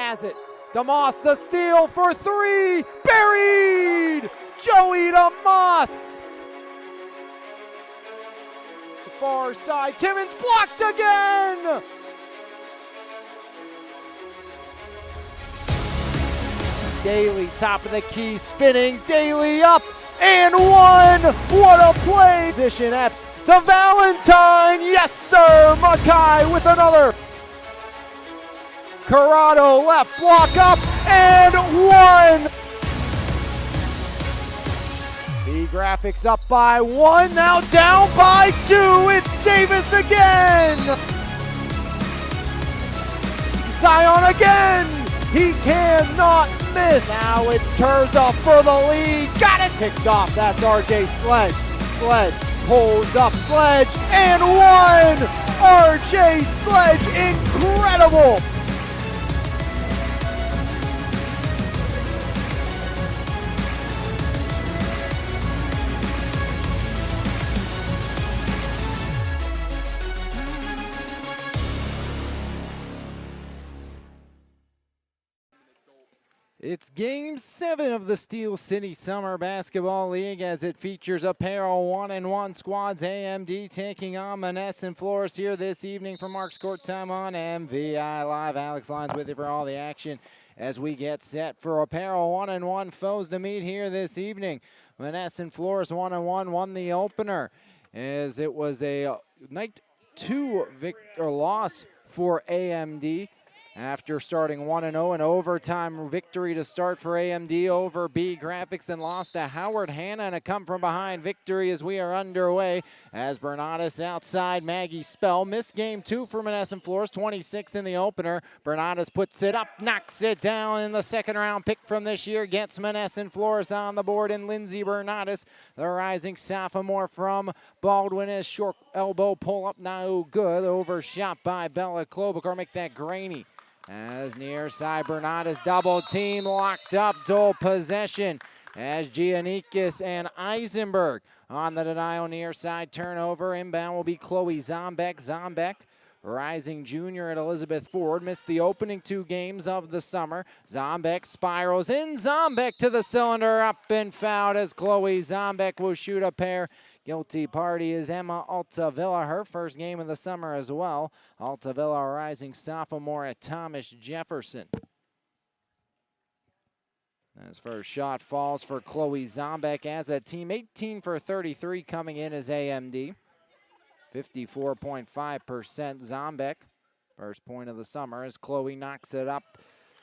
has it. DeMoss, the steal for three, buried! Joey DeMoss! Far side, Timmons blocked again! Daly, top of the key, spinning, Daly up, and one! What a play! Position Epps to Valentine, yes sir! Mackay with another. Corrado left, block up, and one! The Graphics up by one, now down by two, it's Davis again! Zion again! He cannot miss. Now it's Terza for the lead. Got it! Picked off. That's RJ Sledge. Sledge pulls up Sledge and one! RJ Sledge, incredible! It's Game 7 of the Steel City Summer Basketball League as it features a pair of 1-1 squads. AMD taking on Monessen Florist here this evening for Mark's Court Time on MVI Live. Alex Lyons with you for all the action as we get set for a pair of 1-1 foes to meet here this evening. Monessen Florist 1-1 won the opener as it was a night 2 loss for AMD. After starting 1-0, an overtime victory to start for AMD over B Graphics and lost to Howard Hanna, and a come-from-behind victory as we are underway. As Bernatus outside, Maggie Spell missed game 2 for Monessen Florist, 26 in the opener. Bernatus puts it up, knocks it down in the second-round pick from this year, gets Monessen Florist on the board, and Lindsey Bernatus, the rising sophomore from Baldwin, is short elbow pull-up, no good, overshot by Bella Klobuchar, make that grainy. As near side, Bernatus double team, locked up, dual possession. As Giannikis and Eisenberg on the denial near side turnover. Inbound will be Chloe Zombek. Zombek, rising junior at Elizabeth Ford, missed the opening 2 games of the summer. Zombek spirals in. Zombek to the cylinder, up and fouled as Chloe Zombek will shoot a pair. Guilty party is Emma Altavilla, her first game of the summer as well. Altavilla, a rising sophomore at Thomas Jefferson. His first shot falls for Chloe Zombek as a team. 18 for 33 coming in as AMD. 54.5% Zombek. First point of the summer as Chloe knocks it up.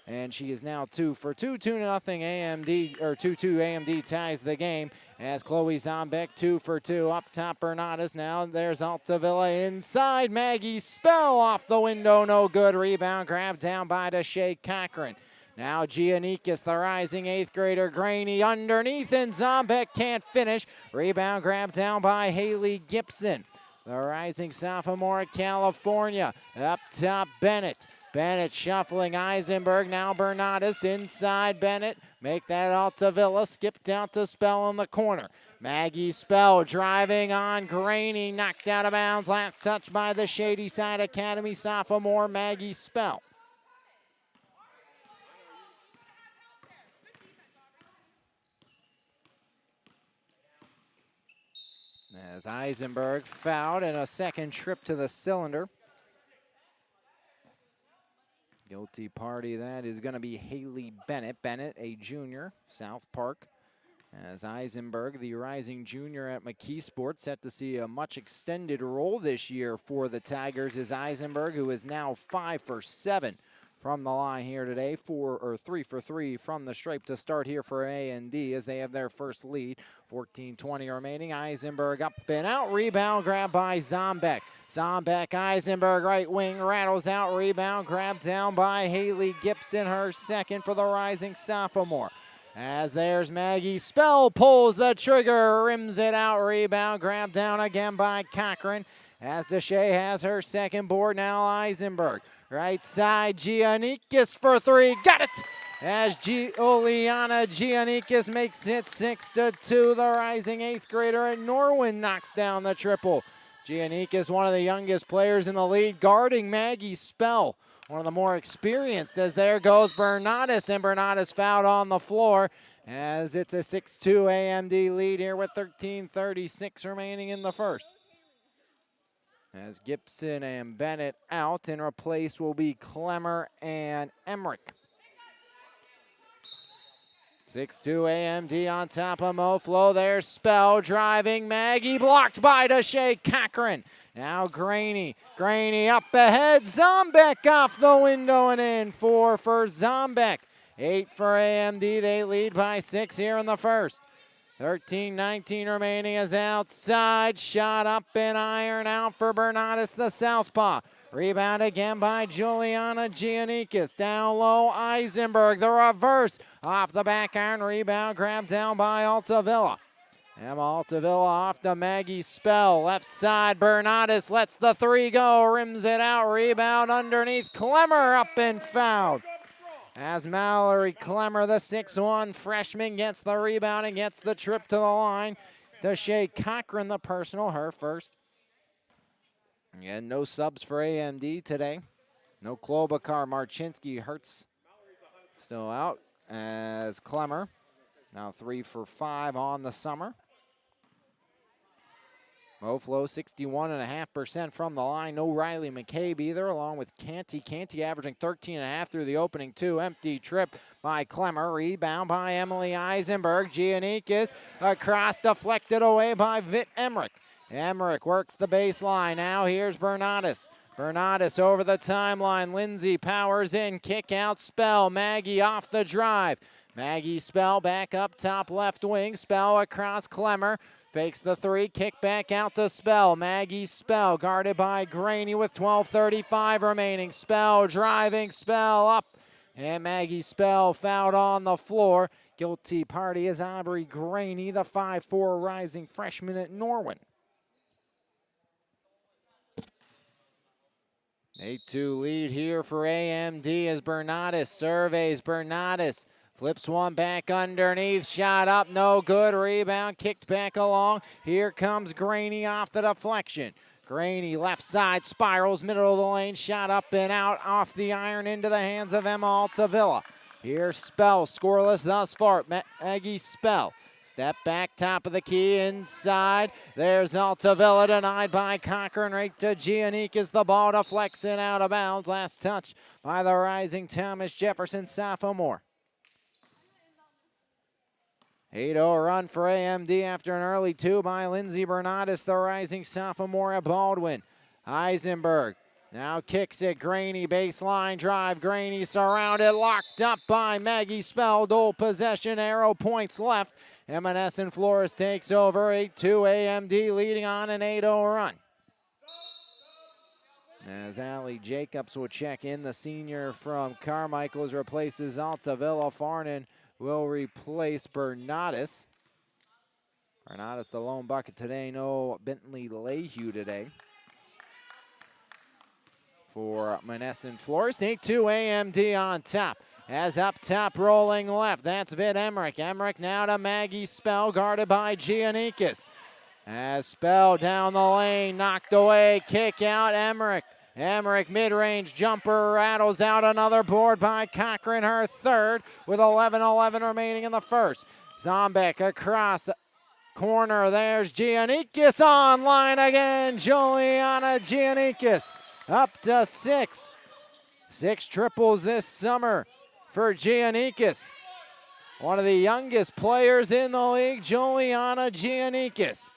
And she is now 2 for 2, 2-0 AMD, or 2-2 AMD ties the game as Chloe Zombek 2 for 2 up top. Bernatus now, there's Altavilla inside. Maggie Spell off the window, no good. Rebound grab down by Deshae Cochran. Now Giannikis, the rising 8th grader, Graney underneath, and Zombek can't finish. Rebound grab down by Haley Gibson. The rising sophomore at California. Up top, Bennett. Bennett shuffling Eisenberg, now Bernatus inside Bennett. Make that Altavilla, skipped out to Spell in the corner. Maggie Spell driving on Graney, knocked out of bounds. Last touch by the Shady Side Academy sophomore Maggie Spell. As Eisenberg fouled and a second trip to the cylinder. Guilty party, that is going to be Haley Bennett. Bennett, a junior, South Park. As Eisenberg, the rising junior at McKeesport, set to see a much extended role this year for the Tigers, is Eisenberg, who is now 5 for 7 from the line here today. 3 for 3 from the stripe to start here for A&D as they have their first lead. 14:20 remaining. Eisenberg up and out. Rebound grab by Zombek. Zombek, Eisenberg, right wing, rattles out. Rebound grab down by Haley Gibson, her second for the rising sophomore. As there's Maggie Spell, pulls the trigger, rims it out. Rebound grab down again by Cochran. As Deshae has her second board, now Eisenberg. Right side, Giannikis for 3, got it! As Oleana Giannikis makes it 6-2. The rising 8th grader at Norwin knocks down the triple. Giannikis, one of the youngest players in the league, guarding Maggie Spell. one of the more experienced, as there goes Bernardis, and Bernardis fouled on the floor as it's a 6-2 AMD lead here with 13:36 remaining in the first. As Gibson and Bennett out, and replaced will be Clemmer and Emmerich. 6-2 AMD on top of Moflo. There's Spell driving. Maggie blocked by Deshae Cochran. Now Graney. Graney up ahead. Zombeck off the window and in. 4 for Zombeck. 8 for AMD. They lead by 6 here in the first. 13:19 remaining as outside. Shot up and iron out for Bernardis, the southpaw. Rebound again by Juliana Giannikis. Down low, Eisenberg. The reverse off the back iron. Rebound grabbed down by Altavilla. Emma Altavilla off to Maggie Spell. Left side, Bernardis lets the 3 go. Rims it out. Rebound underneath. Clemmer up and fouled. As Mallory Clemmer, the 6'1 freshman, gets the rebound and gets the trip to the line. Deshae Cochran, the personal, her first. Again, no subs for AMD today. No Klobuchar, Marchinsky, Hertz still out as Clemmer. Now 3 for 5 on the summer. Moflo 61.5% from the line. No Riley McCabe either, along with Canty. Canty averaging 13.5 through the opening 2. Empty trip by Clemmer. Rebound by Emily Eisenberg. Giannikis across, deflected away by Vit Emmerich. Emmerich works the baseline. Now here's Bernardis. Bernardis over the timeline. Lindsay powers in. Kick out Spell. Maggie off the drive. Maggie Spell back up top left wing. Spell across Clemmer. Fakes the 3, kick back out to Spell. Maggie Spell guarded by Graney with 12:35 remaining. Spell driving, Spell up. And Maggie Spell fouled on the floor. Guilty party is Aubrey Graney, the 5'4 rising freshman at Norwin. 8-2 lead here for AMD as Bernardis surveys. Bernardis flips one back underneath, shot up, no good, rebound, kicked back along. Here comes Graney off the deflection. Graney left side, spirals, middle of the lane, shot up and out, off the iron into the hands of Emma Altavilla. Here's Spell, scoreless thus far, Maggie Spell. Step back, top of the key, inside. There's Altavilla, denied by Cochran, right to Giannikis. The ball deflects and out of bounds. Last touch by the rising Thomas Jefferson sophomore. 8-0 run for AMD after an early 2 by Lindsay Bernardis, the rising sophomore at Baldwin. Eisenberg now kicks it. Graney baseline drive. Graney surrounded, locked up by Maggie Spell. Dual possession, arrow points left. Monessen Florist takes over. 8-2 AMD leading on an 8-0 run. As Allie Jacobs will check in, the senior from Carmichael's replaces Altavilla. Farnan will replace Bernardis. Bernardis the lone bucket today. No Bentley Lehue today for Monessen Florist. 8-2 AMD on top. As up top, rolling left. That's Vit Emmerich. Emmerich now to Maggie Spell, guarded by Giannikis. As Spell down the lane, knocked away, kick out Emmerich. Emmerich mid-range jumper rattles out, another board by Cochran, her third, with 11:11 remaining in the first. Zombeck across corner. There's Giannikis on line again. Juliana Giannikis up to 6. 6 triples this summer for Giannikis. One of the youngest players in the league, Juliana Giannikis.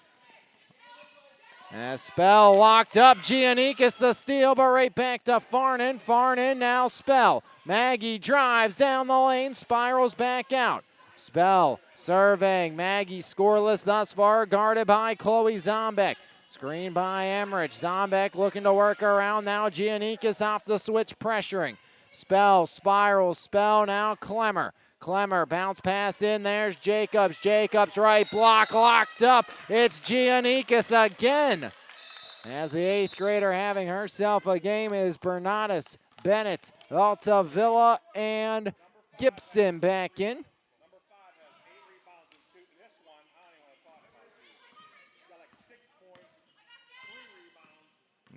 As Spell locked up, Giannikis the steal, but right back to Farnan. Farnan now Spell. Maggie drives down the lane, spirals back out. Spell serving. Maggie scoreless thus far, guarded by Chloe Zombeck. Screen by Emmerich. Zombeck looking to work around now. Giannikis off the switch, pressuring. Spell spirals. Spell now Clemmer. Clemmer, bounce pass in, there's Jacobs. Jacobs right block, locked up. It's Giannikis again. As the 8th grader having herself a game is Bernardis, Bennett, Altavilla, and Gibson back in.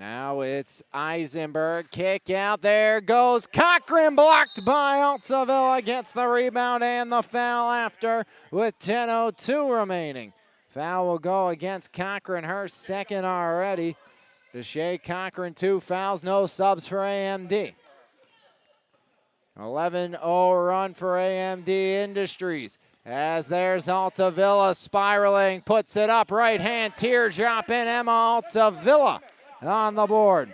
Now it's Eisenberg, kick out, there goes Cochran, blocked by Altavilla, gets the rebound and the foul after with 10:02 remaining. Foul will go against Cochran, her second already. Deshae Cochran, 2 fouls, no subs for AMD. 11-0 run for AMD Industries. As there's Altavilla spiraling, puts it up, right hand teardrop in, Emma Altavilla on the board.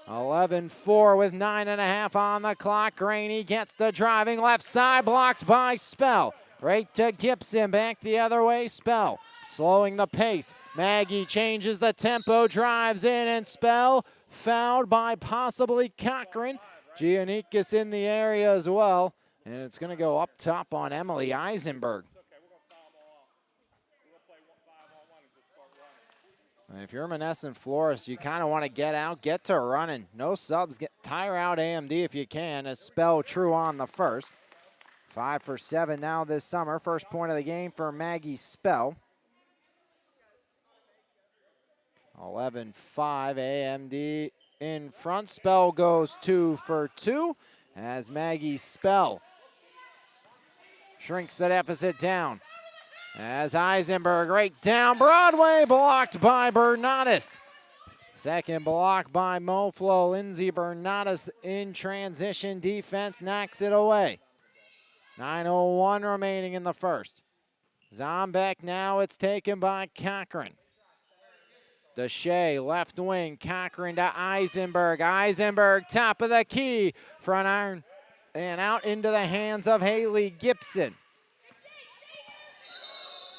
11-4 with 9.5 on the clock. Graney gets the driving left side, blocked by Spell. Right to Gibson, back the other way, Spell. Slowing the pace. Maggie changes the tempo, drives in, and Spell fouled by possibly Cochran. Giannikis in the area as well. And it's going to go up top on Emily Eisenberg. If you're Monessen Florist, you kind of want to get out, get to running. No subs, tire out AMD if you can, as Spell true on the first. 5 for 7 now this summer. First point of the game for Maggie Spell. 11-5, AMD in front. Spell goes 2 for 2 as Maggie Spell shrinks the deficit down. As Eisenberg right down Broadway, blocked by Bernatis. Second block by Moflo. Lindsay Bernatis in transition defense knocks it away. 9:01 remaining in the first. Zombeck now, it's taken by Cochran. Deshae, left wing, Cochran to Eisenberg. Eisenberg, top of the key, front iron, and out into the hands of Haley Gibson.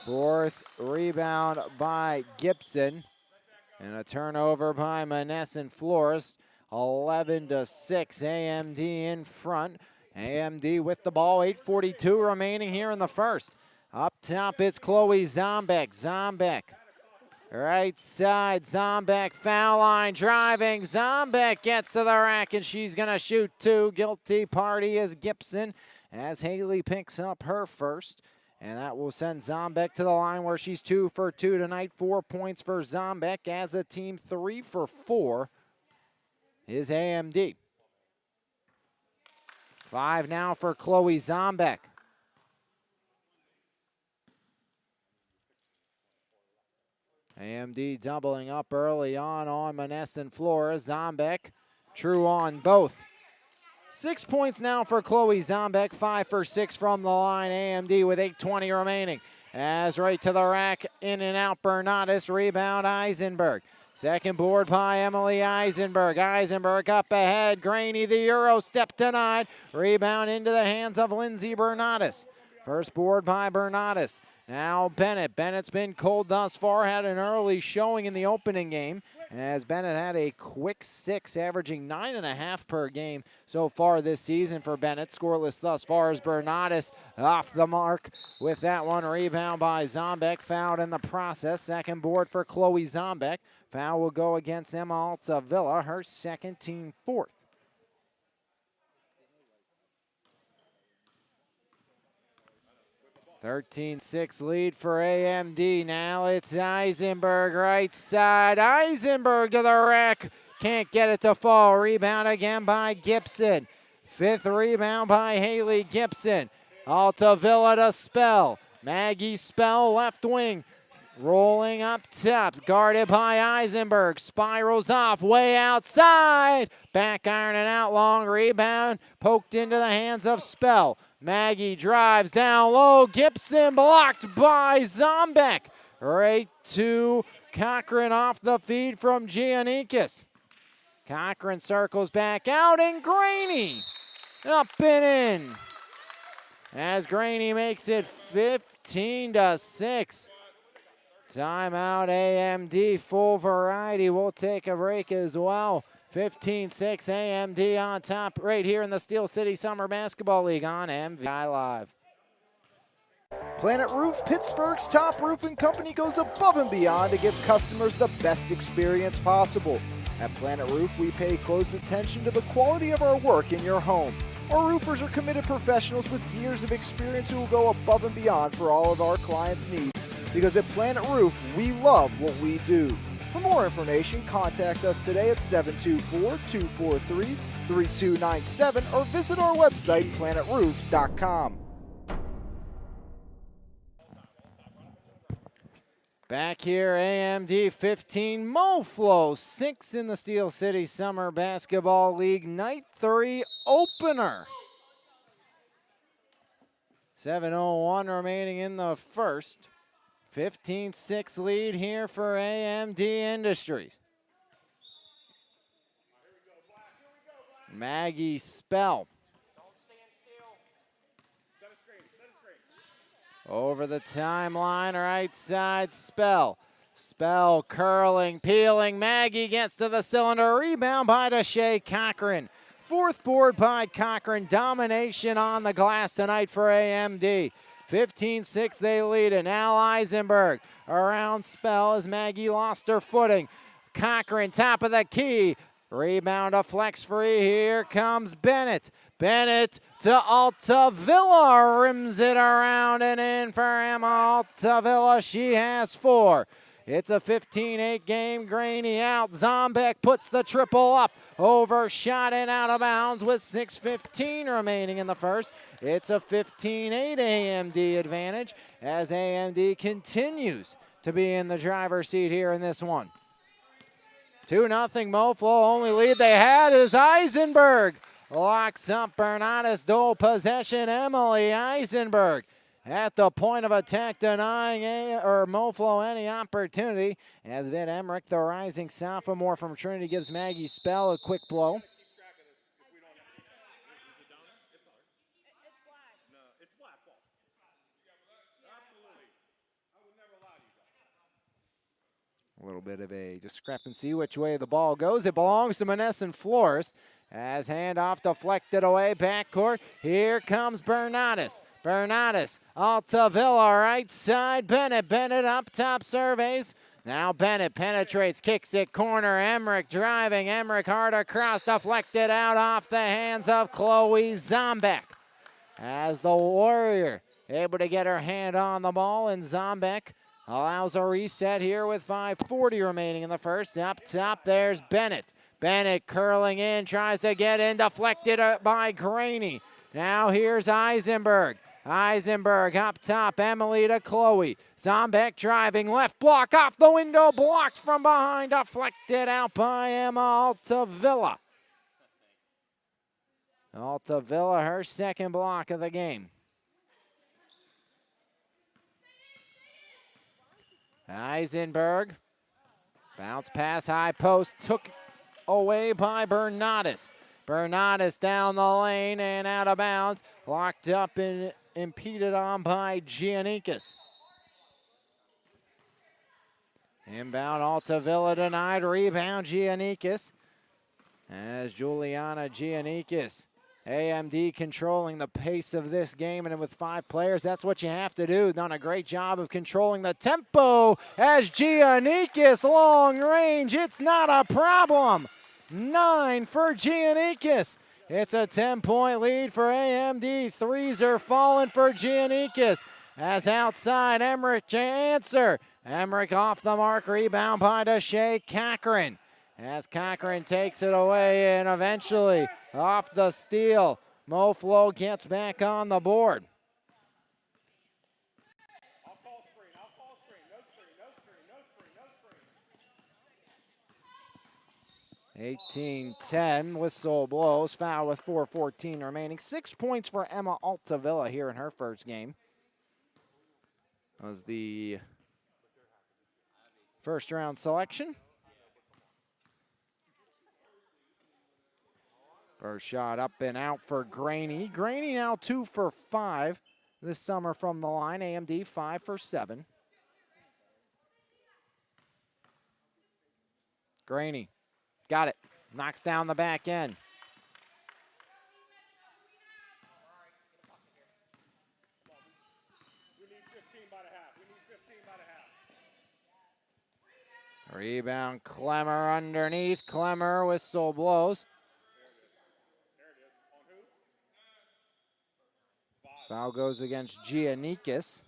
Fourth rebound by Gibson, and a turnover by Monessen Florist. 11-6, AMD in front. AMD with the ball, 8:42 remaining here in the first. Up top, it's Chloe Zombeck. Zombeck, right side, Zombeck, foul line, driving. Zombeck gets to the rack, and she's going to shoot 2. Guilty party is Gibson, as Haley picks up her first. And that will send Zombeck to the line where she's 2 for 2 tonight. 4 points for Zombeck. As a team, 3 for 4 is AMD. 5 now for Chloe Zombeck. AMD doubling up early on Monessen Florist. Zombeck true on both. 6 points now for Chloe Zombeck, 5 for 6 from the line. AMD with 8:20 remaining. As right to the rack, in and out Bernatis, rebound Eisenberg. Second board by Emily Eisenberg. Eisenberg up ahead, Graney the Euro step denied. Rebound into the hands of Lindsay Bernatis. First board by Bernatis. Now Bennett. Bennett's been cold thus far, had an early showing in the opening game, as Bennett had a quick 6, averaging 9.5 per game so far this season for Bennett. Scoreless thus far as Bernatis off the mark with that one. Rebound by Zombeck, fouled in the process. Second board for Chloe Zombeck. Foul will go against Emma Altavilla, her second, team 4th. 13-6 lead for AMD. Now it's Eisenberg, right side. Eisenberg to the rack. Can't get it to fall. Rebound again by Gibson. 5th rebound by Haley Gibson. Altavilla to Spell. Maggie Spell, left wing. Rolling up top. Guarded by Eisenberg. Spirals off. Way outside. Back iron and out long. Rebound poked into the hands of Spell. Maggie drives down low. Gibson blocked by Zombeck. Right to Cochran off the feed from Giannikis. Cochran circles back out, and Graney up and in. As Graney makes it 15-6. Timeout AMD, full variety. We'll take a break as well. 15-6 AMD on top right here in the Steel City Summer Basketball League on MVI Live. Planet Roof, Pittsburgh's top roofing company, goes above and beyond to give customers the best experience possible. At Planet Roof, we pay close attention to the quality of our work in your home. Our roofers are committed professionals with years of experience who will go above and beyond for all of our clients' needs. Because at Planet Roof, we love what we do. For more information, contact us today at 724-243-3297 or visit our website, planetroof.com. Back here, AMD 15, Moflo 6 in the Steel City Summer Basketball League Night 3 opener. 7:01 remaining in the first. 15-6 lead here for AMD Industries. Maggie Spell. Over the timeline, right side, Spell. Spell curling, peeling. Maggie gets to the cylinder. Rebound by Deshae Cochran. Fourth board by Cochran. Domination on the glass tonight for AMD. 15-6 they lead it. Now Eisenberg around Spell as Maggie lost her footing. Cochran, top of the key. Rebound a flex free. Here comes Bennett. Bennett to Altavilla. Rims it around and in for Emma Altavilla. She has 4. It's a 15-8 game. Graney out. Zombek puts the triple up. Overshot and out of bounds with 6:15 remaining in the first. It's a 15-8 AMD advantage as AMD continues to be in the driver's seat here in this one. 2-0 Moflo. Only lead they had is Eisenberg. Locks up Bernardus. Dual possession. Emily Eisenberg at the point of attack, denying Moflo any opportunity. As Vid Emmerich, the rising sophomore from Trinity, gives Maggie Spell a quick blow. A little bit of a discrepancy which way the ball goes. It belongs to Monessen Florist as handoff deflected away backcourt. Here comes Bernardus. Bernardus, Altavilla, right side. Bennett up top, surveys. Now Bennett penetrates, kicks it corner. Emmerich driving. Emmerich hard across, deflected out off the hands of Chloe Zombek. As the Warrior able to get her hand on the ball, and Zombek allows a reset here with 5:40 remaining in the first. Up top, there's Bennett. Bennett curling in, tries to get in, deflected by Graney. Now here's Eisenberg. Eisenberg up top, Emily to Chloe. Zombek driving, left block off the window, blocked from behind, deflected out by Emma Altavilla. Altavilla, her second block of the game. Eisenberg, bounce pass, high post, took away by Bernardus. Bernardus down the lane and out of bounds, locked up and impeded on by Giannikis. Inbound, Altavilla denied, rebound Giannikis. As Juliana Giannikis, AMD controlling the pace of this game, and with 5 players, that's what you have to do. Done a great job of controlling the tempo as Giannikis, long range, it's not a problem. 9 for Giannikis. It's a 10-point lead for AMD. Threes are falling for Giannikis. As outside, Emmerich to answer. Emmerich off the mark, rebound by Deshae Cochran. As Cochran takes it away and eventually off the steal, Moflo gets back on the board. 18-10, whistle blows, foul with 4:14 remaining. 6 points for Emma Altavilla here in her first game. That was the first round selection. First shot up and out for Graney. Graney now 2 for 5 this summer from the line. AMD 5 for 7. Graney. Got it. Knocks down the back end. Rebound, Clemmer underneath. Clemmer, whistle blows. Foul goes against Giannikis.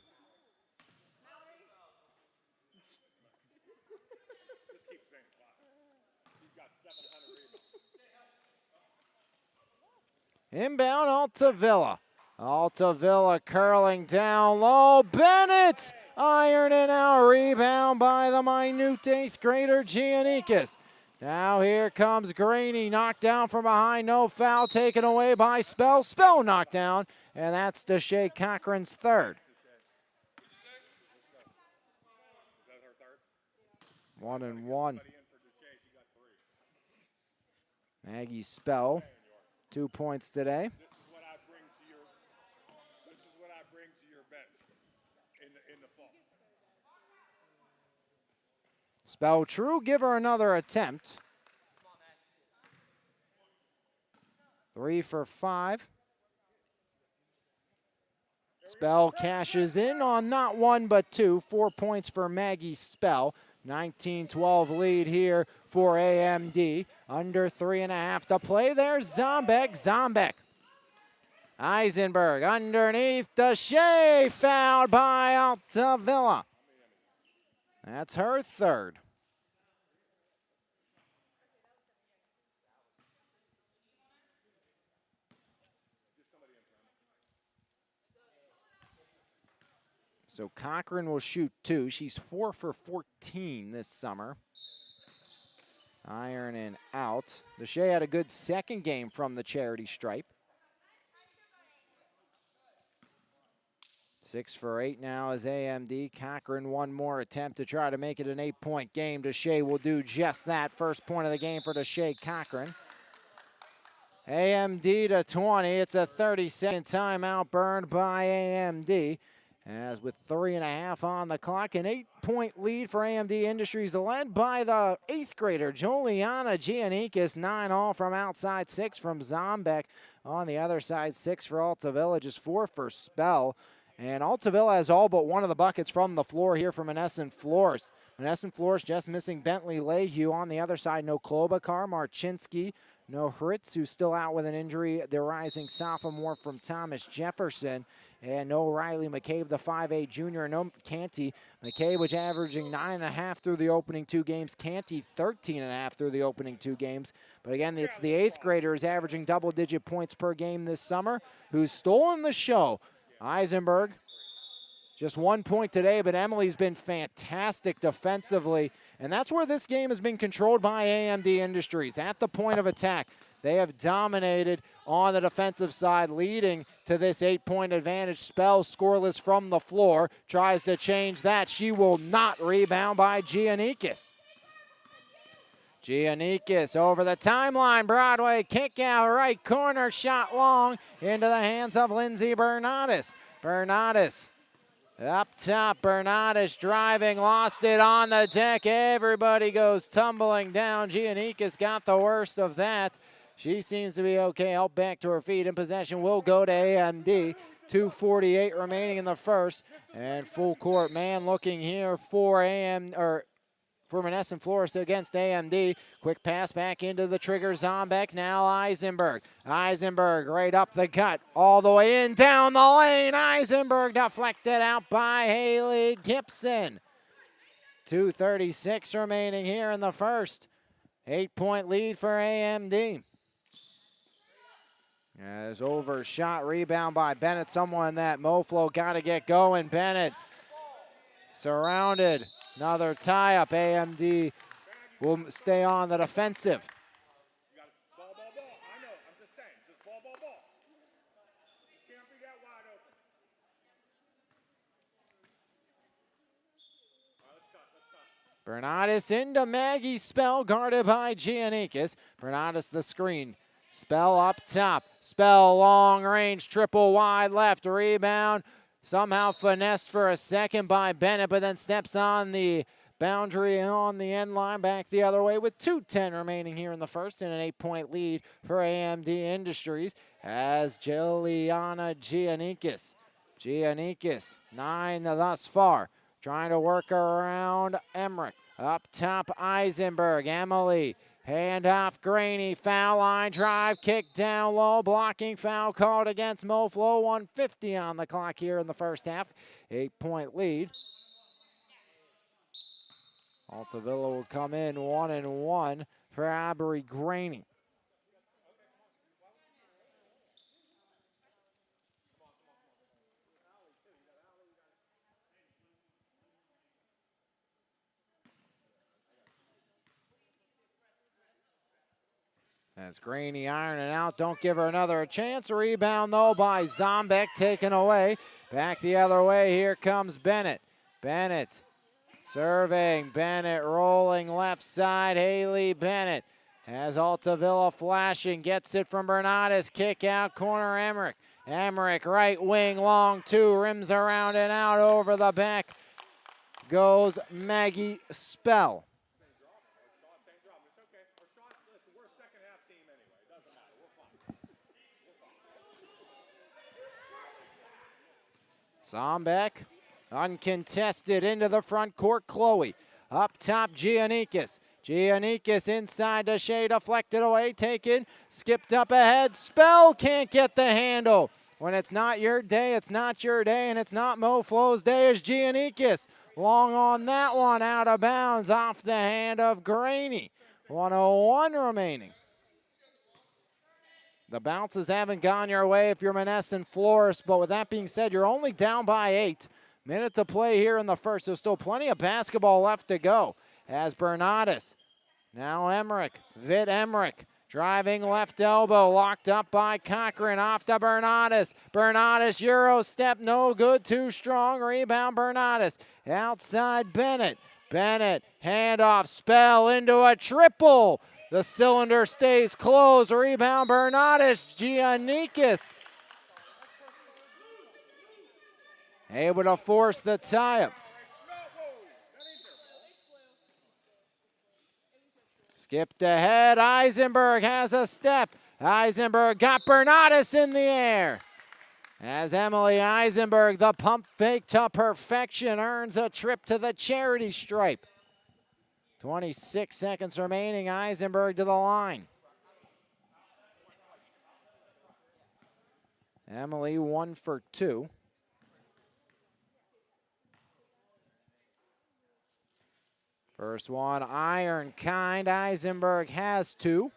Inbound Altavilla. Altavilla curling down low. Bennett ironing out. Rebound by the minute 8th grader Giannikis. Now here comes Graney, knocked down from behind, no foul, taken away by Spell. Spell knocked down, and that's Deshae Cochran's third. 1-1. Maggie Spell, 2 points today. This is what I bring to your bench in the fall. Spell true, give her another attempt. 3 for 5. Spell cashes in on not 1 but 2. 4 points for Maggie Spell. 19-12 lead here for AMD. Under 3.5 to play. There's Zombek. Zombek. Eisenberg underneath. Deshae fouled by Altavilla. That's her third. So Cochran will shoot 2. She's 4 for 14 this summer. Iron and out. Deshae had a good second game from the charity stripe. 6 for 8 now is AMD. Cochran one more attempt to try to make it an 8-point game. Deshae will do just that. First point of the game for Deshae Cochran. AMD to 20. It's a 30-second timeout burned by AMD. As with 3.5 on the clock, an 8-point lead for AMD Industries, led by the 8th grader, Juliana Giannikis, 9 all from outside, 6 from Zombek. On the other side, 6 for Altavilla, just 4 for Spell. And Altavilla has all but one of the buckets from the floor here for Monessen Florist. Monessen Florist just missing Bentley Lehue. On the other side, no Klobuchar, Marchinsky, no Hritz, who's still out with an injury. The rising sophomore from Thomas Jefferson. And no Riley McCabe, the 5'8 junior, no Canty. McCabe was averaging 9.5 through the opening 2 games. Canty 13.5 through the opening 2 games. But again, it's the 8th graders averaging double-digit points per game this summer who's stolen the show. Eisenberg, just 1 point today, but Emily's been fantastic defensively. And that's where this game has been controlled by AMD Industries. At the point of attack, they have dominated on the defensive side, leading to this 8-point advantage. Spell scoreless from the floor. Tries to change that. She will not. Rebound by Giannikis. Giannikis over the timeline. Broadway kick out right corner. Shot long into the hands of Lindsay Bernardis. Bernardis up top. Bernardis driving. Lost it on the deck. Everybody goes tumbling down. Giannikis got the worst of that. She seems to be okay. Help back to her feet. In possession will go to AMD. 2:48 remaining in the first. And full court man looking here for Monessen Florist against AMD. Quick pass back into the trigger. Zombek. Now Eisenberg. Eisenberg right up the gut. All the way in. Down the lane. Eisenberg deflected out by Haley Gibson. 2:36 remaining here in the first. 8-point lead for AMD. As overshot, rebound by Bennett. Someone that Moflo got to get going. Bennett surrounded. Another tie-up. AMD will stay on the defensive. You got ball. I know. I'm just saying. Just ball. You can't be that wide open. All right, let's cut. Bernardis into Maggie Spell, guarded by Giannikis. Bernardis the screen. Spell up top. Spell long range, triple wide left. Rebound. Somehow finessed for a second by Bennett, but then steps on the boundary on the end line. Back the other way with 2:10 remaining here in the first, and an 8-point lead for AMD Industries as Juliana Giannikis. Giannikis, 9 thus far. Trying to work around Emmerich. Up top, Eisenberg. Emily. Handoff, Graney, foul line drive, kick down low, blocking foul called against Moflo. 1:50 on the clock here in the first half. 8-point lead. Altavilla will come in 1-1 for Aubrey Graney. As Graney ironing out, don't give her another chance. Rebound though by Zombek, taken away. Back the other way, here comes Bennett. Bennett serving, Bennett rolling left side, Haley Bennett. Has Altavilla flashing, gets it from Bernardis, kick out corner Emmerich. Emmerich right wing long two, rims around and out over the back. Goes Maggie Spell. Zombek, uncontested into the front court, Chloe. Up top, Giannikis. Giannikis inside to Shea, deflected away, taken, skipped up ahead. Spell can't get the handle. When it's not your day, it's not your day, and it's not Mo Flo's day as Giannikis. Long on that one, out of bounds, off the hand of Graney. 1:01 remaining. The bounces haven't gone your way if you're Monessen Florist, but with that being said, you're only down by 8. Minute to play here in the first. There's still plenty of basketball left to go. As Bernardis, now Emmerich, Vit Emmerich, driving left elbow, locked up by Cochran, off to Bernardis. Bernardis, Euro step, no good, too strong, rebound Bernardis. Outside Bennett. Bennett, handoff, Spell into a triple. The cylinder stays closed. Rebound Bernardis. Giannikis able to force the tie-up. Skipped ahead. Eisenberg has a step. Eisenberg got Bernardis in the air. As Emily Eisenberg, the pump fake to perfection, earns a trip to the charity stripe. 26 seconds remaining, Eisenberg to the line. Emily 1 for 2. First one, iron kind, Eisenberg has 2.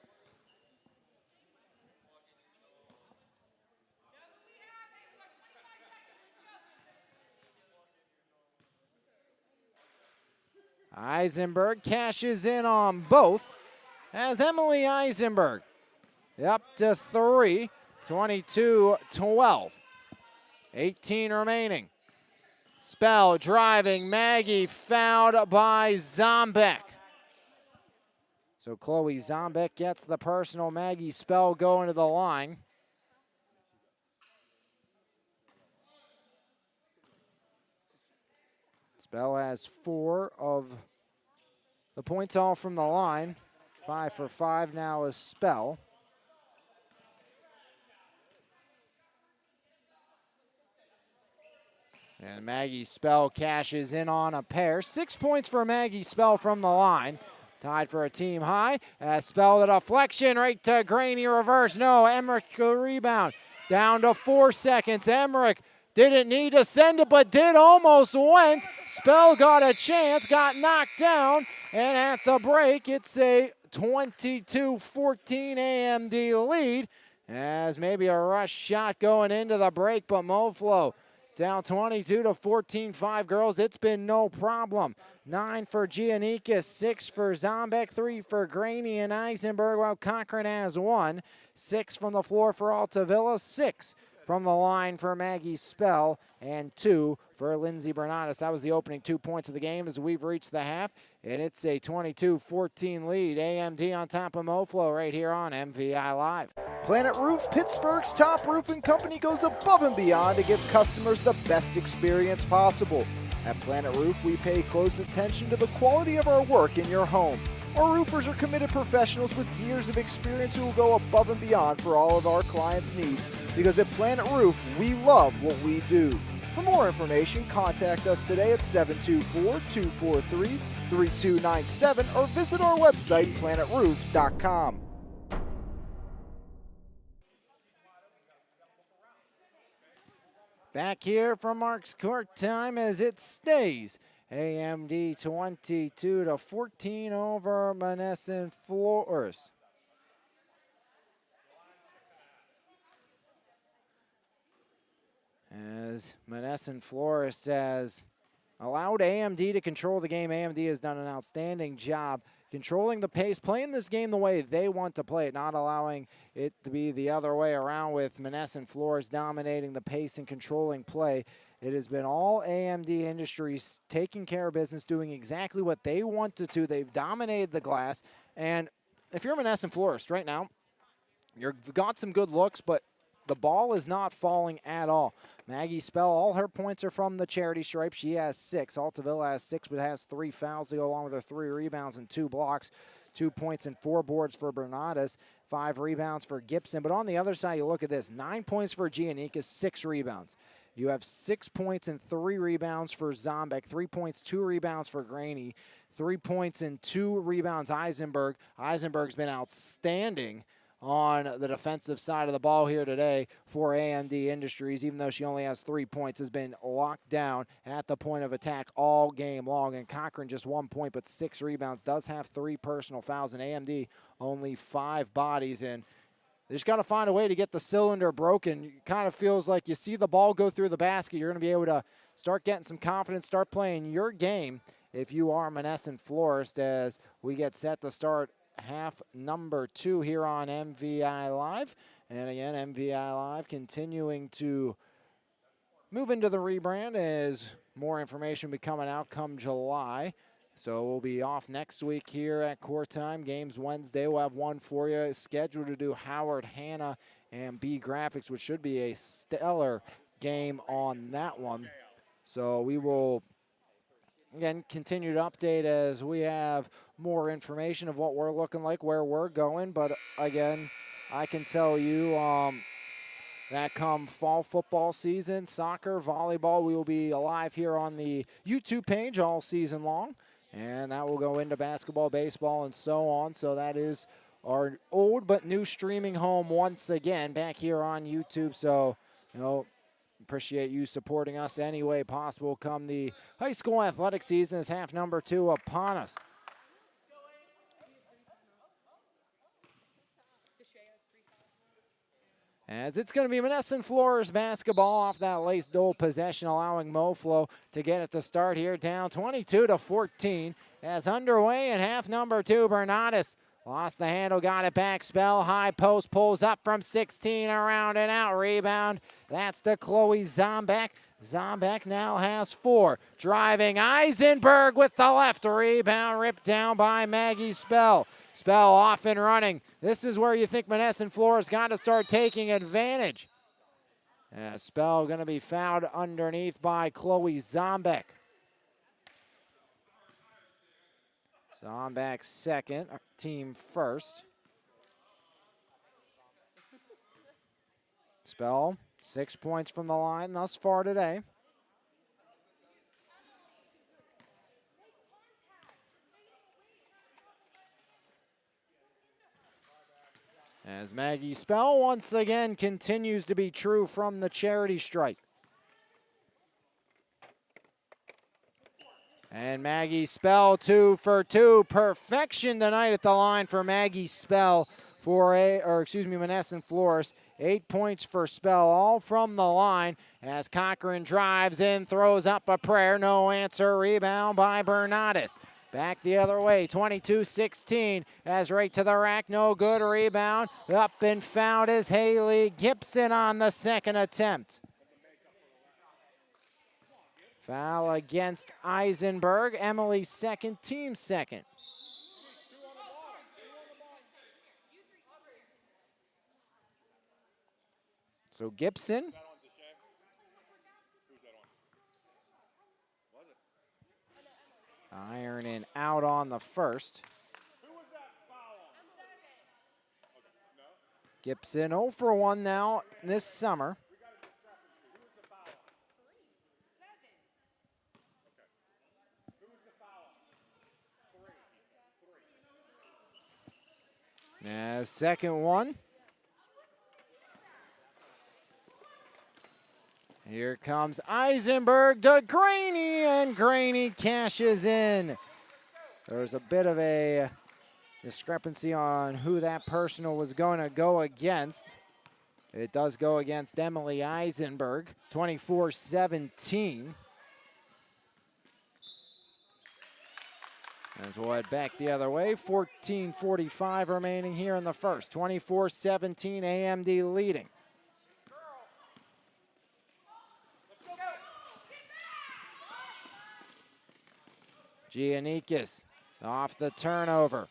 Eisenberg cashes in on both as Emily Eisenberg up to 3, 22-12. 18 remaining. Spell driving, Maggie fouled by Zombek. So Chloe Zombek gets the personal, Maggie Spell going to the line. Spell has 4 of the points all from the line. 5 for 5 now is Spell. And Maggie Spell cashes in on a pair. 6 points for Maggie Spell from the line. Tied for a team high. As Spell the deflection right to Graney, reverse. No, Emmerich the rebound. Down to 4 seconds. Emmerich didn't need to send it, but did almost went. Spell got a chance, got knocked down, and at the break, it's a 22-14 AMD lead. As maybe a rush shot going into the break, but Moflo down 22-14, 5 girls. It's been no problem. 9 for Giannikis, 6 for Zombek, 3 for Graney and Eisenberg, while Cochran has 1. 6 from the floor for Altavilla, 6 from the line for Maggie Spell, and 2 for Lindsay Bernardis. That was the opening 2 points of the game as we've reached the half, and it's a 22-14 lead. AMD on top of Moflo right here on MVI Live. Planet Roof, Pittsburgh's top roofing company, goes above and beyond to give customers the best experience possible. At Planet Roof, we pay close attention to the quality of our work in your home. Our roofers are committed professionals with years of experience who will go above and beyond for all of our clients' needs. Because at Planet Roof, we love what we do. For more information, contact us today at 724-243-3297 or visit our website, planetroof.com. Back here from Mark's court time as it stays. AMD 22-14 over Monessen Florist. As Monessen Florist has allowed AMD to control the game. AMD has done an outstanding job controlling the pace, playing this game the way they want to play it, not allowing it to be the other way around with Monessen Florist dominating the pace and controlling play. It has been all AMD Industries taking care of business, doing exactly what they wanted to. They've dominated the glass. And if you're Monessen Florist right now, you've got some good looks, but the ball is not falling at all. Maggie Spell, all her points are from the charity stripe. She has 6. Altavilla has 6, but has 3 fouls to go along with her 3 rebounds and 2 blocks. 2 points and 4 boards for Bernardes. 5 rebounds for Gibson. But on the other side, you look at this. 9 points for Giannika, 6 rebounds. You have 6 points and 3 rebounds for Zombek. 3 points, 2 rebounds for Graney. 3 points and 2 rebounds Eisenberg. Eisenberg's been outstanding on the defensive side of the ball here today for AMD Industries, even though she only has 3 points, has been locked down at the point of attack all game long. And Cochran just 1 point, but 6 rebounds, does have 3 personal fouls, and AMD only 5 bodies. And they just got to find a way to get the cylinder broken. It kind of feels like you see the ball go through the basket, you're going to be able to start getting some confidence, start playing your game if you are Monessen Florist, as we get set to start half number 2 here on MVI Live. And again, MVI Live continuing to move into the rebrand as more information will be coming out come July. So we'll be off next week here at Court Time. Games Wednesday. We'll have one for you. Scheduled to do Howard, Hanna, and B Graphics, which should be a stellar game on that one. So we will, again, continue to update as we have more information of what we're looking like, where we're going. But again, I can tell you that come fall football season, soccer, volleyball, we will be live here on the YouTube page all season long. And that will go into basketball, baseball, and so on. So that is our old but new streaming home once again back here on YouTube. So, appreciate you supporting us any way possible come the high school athletic season is half number 2 upon us. As it's going to be Monessen Florist basketball off that lace Dole possession, allowing MoFlo to get it to start here, down 22-14. As underway in half number 2, Bernardes lost the handle, got it back. Spell, high post, pulls up from 16, around and out, rebound. That's to Chloe Zombek. Zombek now has 4. Driving Eisenberg with the left, rebound ripped down by Maggie Spell. Spell off and running. This is where you think Monessen Florist got to start taking advantage. Spell going to be fouled underneath by Chloe Zombek. Zombek second, team first. Spell, 6 points from the line thus far today. As Maggie Spell once again continues to be true from the charity stripe. And Maggie Spell 2 for 2. Perfection tonight at the line for Maggie Spell for Monessen Florist. 8 points for Spell, all from the line as Cochran drives in, throws up a prayer, no answer, rebound by Bernardes. Back the other way, 22-16, as right to the rack, no good, rebound. Up and fouled is Haley Gibson on the second attempt. Foul against Eisenberg, Emily's second, team second. So Gibson. Ironing out on the first. Gibson 0 for 1 now this summer. Second one. Here comes Eisenberg to Graney, and Graney cashes in. There's a bit of a discrepancy on who that personal was going to go against. It does go against Emily Eisenberg, 24-17. As we'll head back the other way, 14:45 remaining here in the first. 24-17, AMD leading. Giannikis off the turnover.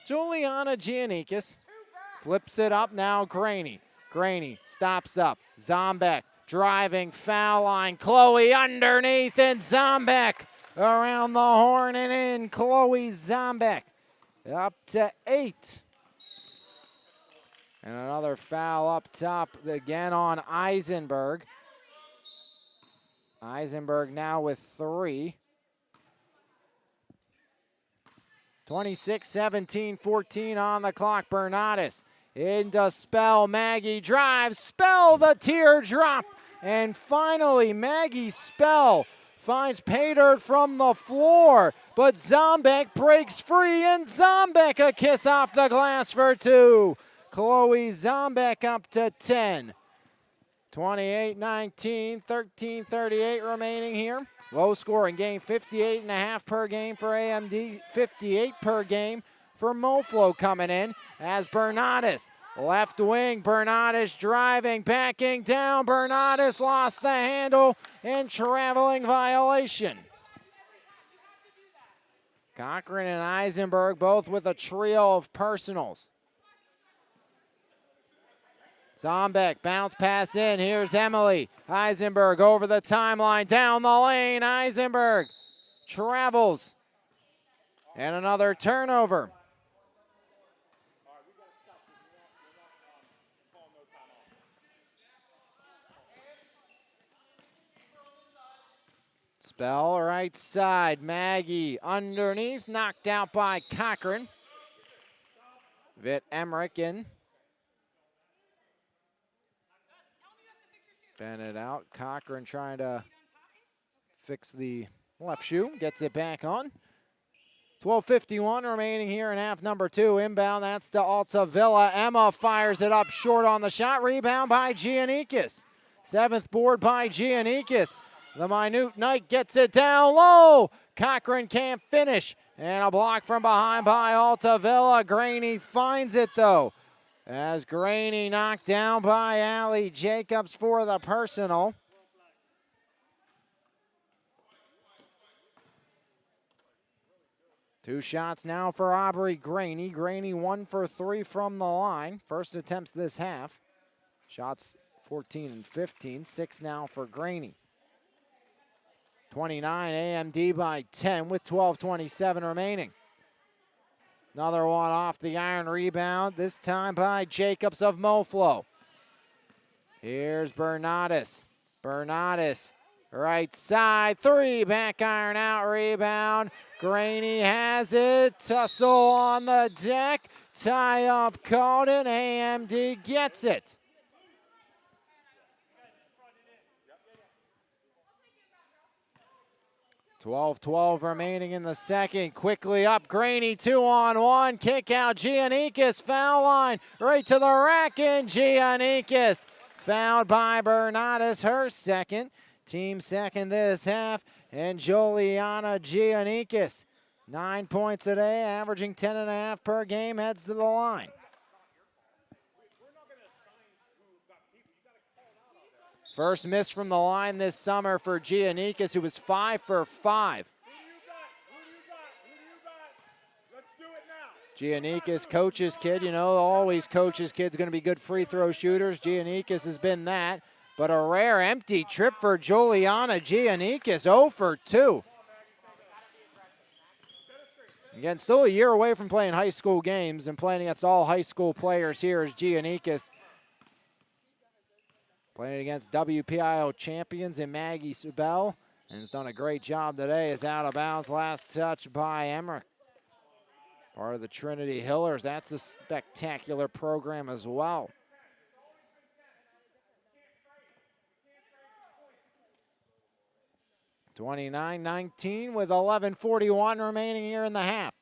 Juliana Giannikis flips it up now, Graney. Graney stops up. Zombek driving foul line. Chloe underneath and Zombek around the horn and in. Chloe Zombek up to 8. And another foul up top again on Eisenberg. Eisenberg now with 3. 26-17, 14 on the clock. Bernardis into Spell. Maggie drives. Spell the teardrop. And finally, Maggie Spell finds pay dirt from the floor. But Zombek breaks free, and Zombek a kiss off the glass for 2. Chloe Zombek up to 10. 28-19, 13:38 remaining here. Low scoring game, 58.5 per game for AMD, 58 per game for Moflo coming in as Bernardis. Left wing, Bernardis driving, backing down. Bernardis lost the handle and traveling violation. Cochran and Eisenberg both with a trio of personals. Zombek, bounce pass in. Here's Emily. Eisenberg over the timeline, down the lane. Eisenberg travels. And another turnover. Spell right side. Maggie underneath, knocked out by Cochran. Vit Emmerich in. Bennett out. Cochran trying to fix the left shoe. Gets it back on. 12:51 remaining here in half number 2. Inbound, that's to Altavilla. Emma fires it up short on the shot. Rebound by Giannikis. 7th board by Giannikis. The minute Knight gets it down low. Cochran can't finish. And a block from behind by Altavilla. Graney finds it though. As Graney knocked down by Allie Jacobs for the personal. Two shots now for Aubrey Graney. Graney 1 for 3 from the line. First attempts this half. Shots 14 and 15. 6 now for Graney. 29 AMD by 10 with 12:27 remaining. Another one off the iron rebound, this time by Jacobs of Moflo. Here's Bernardis. Bernardis, right side, 3, back iron out, rebound. Graney has it, tussle on the deck, tie up called, and AMD gets it. .12 remaining in the second. Quickly up, Graney 2-on-1. Kick out, Giannikis, foul line, right to the rack, and Giannikis fouled by Bernardis, her second. Team second this half, and Juliana Giannikis. 9 points a day, averaging 10.5 per game, heads to the line. First miss from the line this summer for Giannikis, who was 5 for 5. Giannikis, coach's kid, you know, always coach's kid's going to be good free throw shooters. Giannikis has been that, but a rare empty trip for Juliana Giannikis, 0 for 2. Again, still a year away from playing high school games and playing against all high school players here is Giannikis. Playing against WPIO champions and Maggie Subel, and has done a great job today. Is out of bounds, last touch by Emmerich. Part of the Trinity Hillers, that's a spectacular program as well. (29-19) with 11:41 remaining here in the half.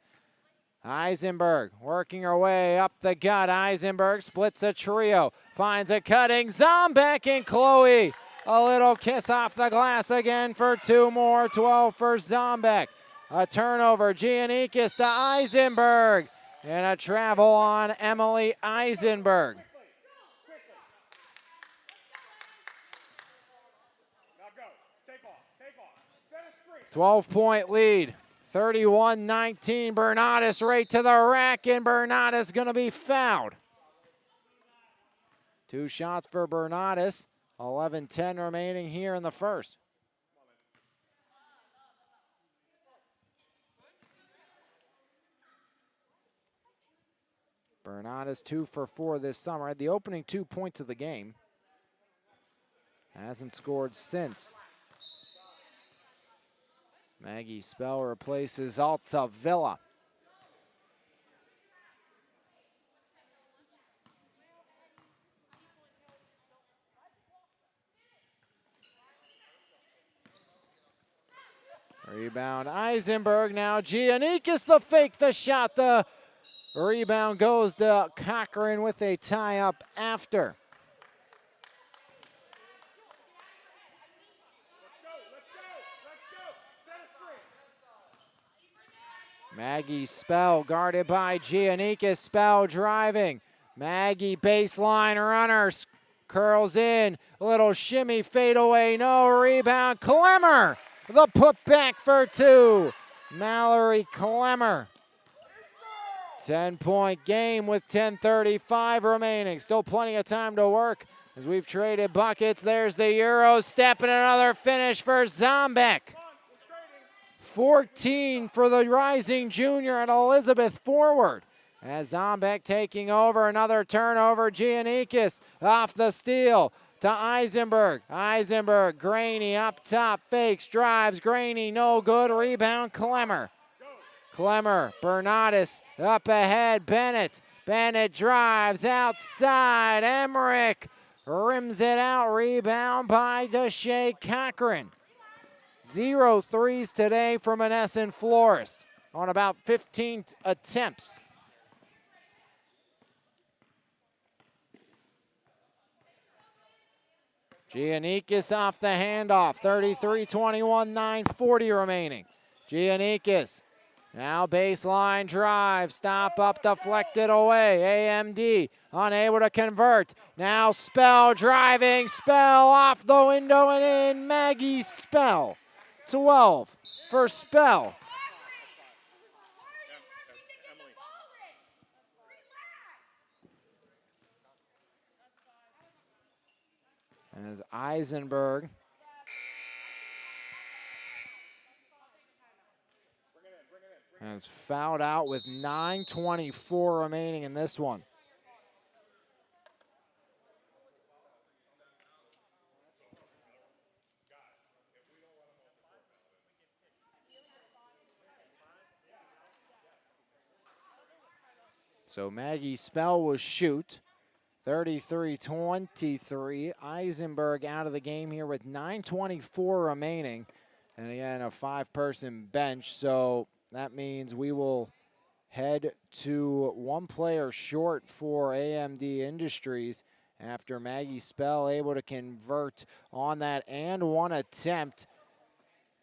Eisenberg working her way up the gut. Eisenberg splits a trio, finds a cutting Zombek, and Chloe. A little kiss off the glass again for 2 more. 12 for Zombek. A turnover, Giannikis to Eisenberg. And a travel on Emily Eisenberg. Now go. Take off. Take off. Set a screen. 12-point lead. 31-19. Bernardis right to the rack, and Bernardis going to be fouled. 2 shots for Bernardis. 11-10 remaining here in the first. Bernardis 2 for 4 this summer. Had the opening 2 points of the game. Hasn't scored since. Maggie Spell replaces Alta Villa. Rebound Eisenberg now. Giannikis the fake, the shot. The rebound goes to Cochran with a tie-up after. Maggie Spell guarded by Giannikis. Spell driving. Maggie baseline runner. Curls in. A little shimmy fadeaway. No rebound. Clemmer. The putback for 2. Mallory Clemmer. 10-point game with 10:35 remaining. Still plenty of time to work as we've traded buckets. There's the Euro step and another finish for Zombek. 14 for the rising junior and Elizabeth forward. As Zombek taking over, another turnover. Giannikis off the steal to Eisenberg. Eisenberg, Graney up top, fakes, drives. Graney, no good. Rebound, Clemmer. Clemmer, Bernardis up ahead. Bennett. Bennett drives outside. Emmerich rims it out. Rebound by Deshae Cochran. 0 threes today for Monessen Florist on about 15 attempts. Giannikis off the handoff. 33-21, 9:40 remaining. Giannikis now baseline drive. Stop up, deflected away. AMD unable to convert. Now Spell driving. Spell off the window and in. Maggie Spell. 12 for Spell. As Eisenberg has fouled out with 9:24 remaining in this one. So Maggie Spell will shoot. 33-23. Eisenberg out of the game here with 9:24 remaining. And again, a 5-person bench. So that means we will head to 1 player short for AMD Industries after Maggie Spell able to convert on that and 1 attempt.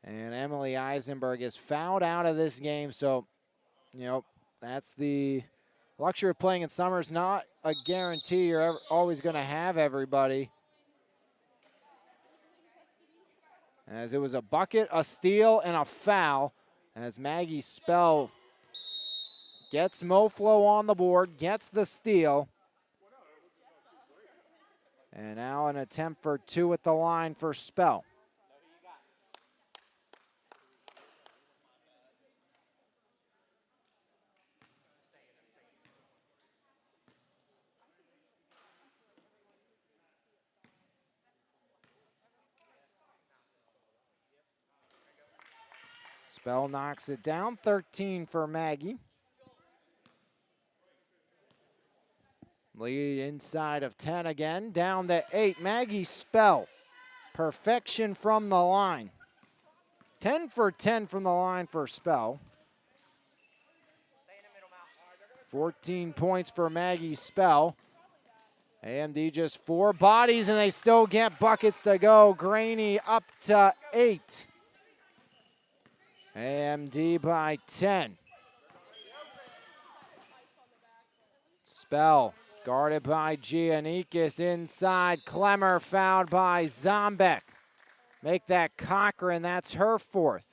And Emily Eisenberg is fouled out of this game. So, you know, that's the luxury of playing in summer. Is not a guarantee you're always going to have everybody. As it was a bucket, a steal, and a foul. As Maggie Spell gets Moflo on the board, gets the steal. And now an attempt for 2 at the line for Spell. Spell knocks it down. 13 for Maggie. Lead inside of 10 again. Down to 8. Maggie Spell. Perfection from the line. 10 for 10 from the line for Spell. 14 points for Maggie Spell. AMD just 4 bodies and they still get buckets to go. Graney up to 8. AMD by 10. Spell guarded by Giannikis inside. Klemmer fouled by Zombek. Make that Cochran, that's her fourth.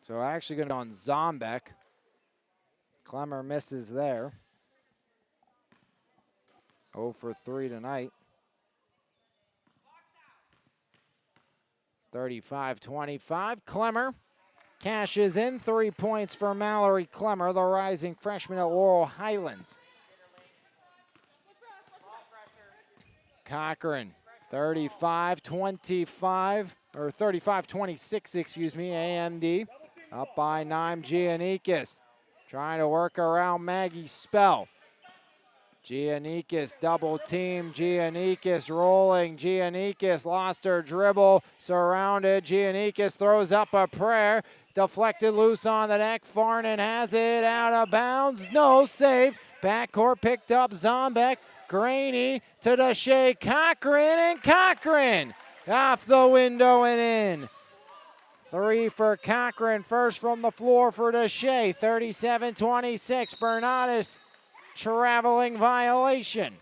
So actually going to go on Zombek. Klemmer misses there. 0 for 3 tonight. 35-25. Klemmer cashes in 3 points for Mallory Klemmer, the rising freshman at Laurel Highlands. Cochran, 35-25, or 35-26, excuse me, AMD. Up by 9, Giannikis. Trying to work around Maggie Spell. Giannikis double team. Giannikis rolling. Giannikis lost her dribble. Surrounded. Giannikis throws up a prayer. Deflected loose on the deck. Farnan has it out of bounds. No, saved. Backcourt picked up. Zombek. Graney to Deshae. Cochran, and Cochran off the window and in. 3 for Cochran. First from the floor for Deshae. 37-26. Bernardis. Traveling violation.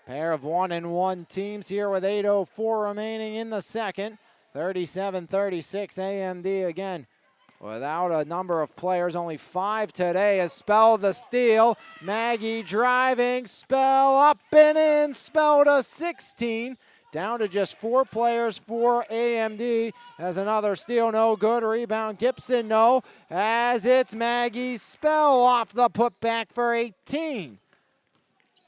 Pair of 1-1 teams here with 8:04 remaining in the second. 37-36 AMD again. Without a number of players, only 5 today. As Spell the steal. Maggie driving. Spell up and in. Spell to 16. Down to just 4 players for AMD. As another steal, no good. Rebound, Gibson, no. As it's Maggie Spell off the putback for 18.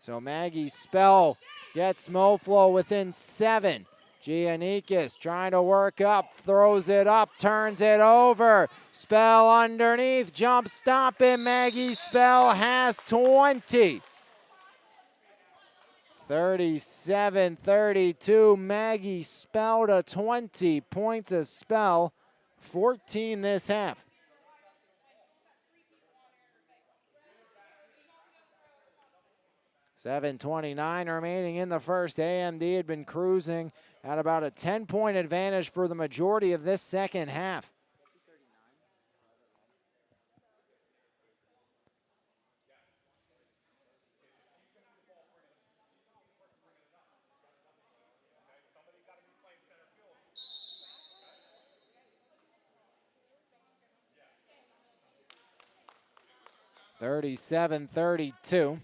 So Maggie Spell gets Moflo within 7. Giannikis trying to work up, throws it up, turns it over. Spell underneath, jump stop, and Maggie Spell has 20. 37-32, Maggie Spell to 20 points a Spell, 14 this half. $7:29 remaining in the first. AMD had been cruising at about a 10-point advantage for the majority of this second half. (37-32).